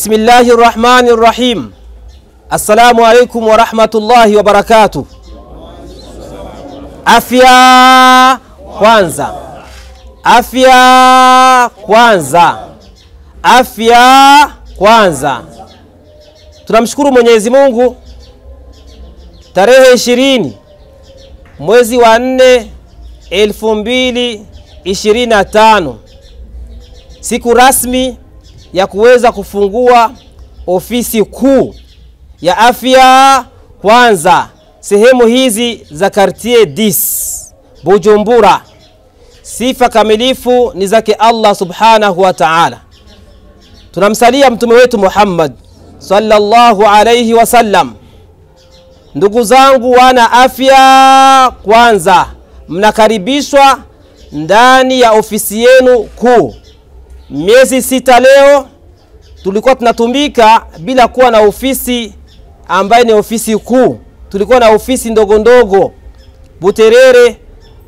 Bismillahirrahmanirrahim. Assalamu alaikum wa rahmatullahi wa barakatuh. Afya kwanza. Afya kwanza. Afya kwanza. Tunamshukuru Mwenyezi Mungu, tarehe 20 mwezi wa 4 2025, siku rasmi ya kuweza kufungua ofisi kuu ya afya kwanza sehemu hizi za Quartier 10 Bujumbura. Sifa kamilifu ni zake Allah subhanahu wa ta'ala. Tunamsalia mtume wetu Muhammad sallallahu alayhi wasallam. Ndugu zangu wana afya kwanza, mnakaribishwa ndani ya ofisi yenu kuu. Miezi 6 leo tulikuwa tunatumika bila kuwa na ofisi ambaye ni ofisi kuu. Tulikuwa na ofisi ndogo ndogo Buterere,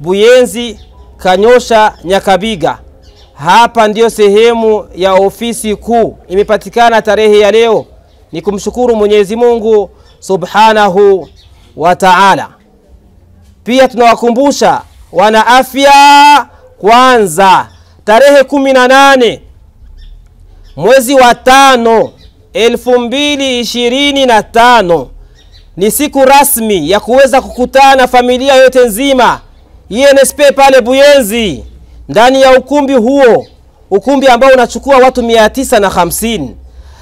Buyenzi, Kanyosha, Nyakabiga. Hapa ndio sehemu ya ofisi kuu imepatikana tarehe ya leo. Ni kumshukuru Mwenyezi Mungu subhanahu wa ta'ala. Pia tunawakumbusha wana afya kwanza, tarehe 18 mwezi wa 5 2025 ni siku rasmi ya kuweza kukutana familia yote nzima INSP pale Buyenzi, ndani ya ukumbi huo, ukumbi ambao unachukua watu 950,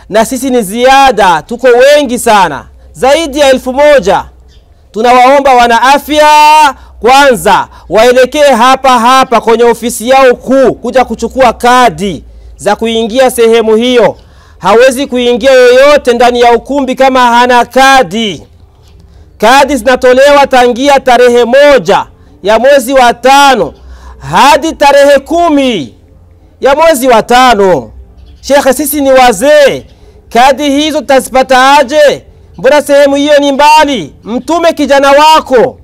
na sisi ni ziada, tuko wengi sana, zaidi ya 1000. Tunawaomba wana afya kwanza waelekee hapa kwenye ofisi yao kuu kuja kuchukua kadi za kuingia sehemu hiyo. Hawezi kuingia yoyote ndani ya ukumbi kama hana kadi. Kadi zinatolewa tangia tarehe 1 ya mwezi wa 5 hadi tarehe 10 ya mwezi wa 5. Sheikh, sisi ni wazee, kadi hizo tutazipata aje? Mbona sehemu hiyo ni mbali? Mtume kijana wako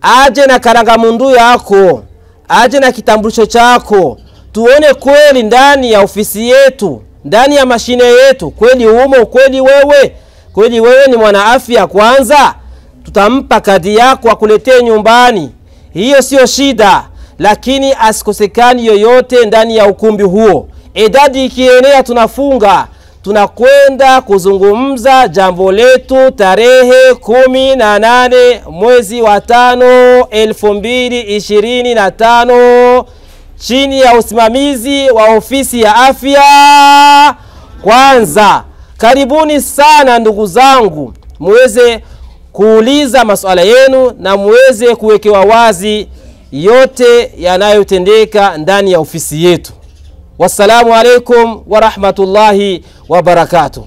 aje na karangamundu yako, aje na kitambulisho chako, tuone kweli ndani ya ofisi yetu, ndani ya mashine yetu, kweli umo, kweli wewe ni mwana afya kwanza. Tutampa kadi yako akuletee nyumbani, hiyo sio shida, lakini asikosekani yoyote ndani ya ukumbi huo. Idadi ikienea tunafunga. Tunakwenda kuzungumza jambo letu tarehe 18 mwezi wa 5 2025 chini ya usimamizi wa ofisi ya afya kwanza. Karibuni sana ndugu zangu, muweze kuuliza masuala yenu na muweze kuwekewa wazi yote yanayotendeka ndani ya ofisi yetu. Wassalamu alaikum wa rahmatullahi wa barakatuh.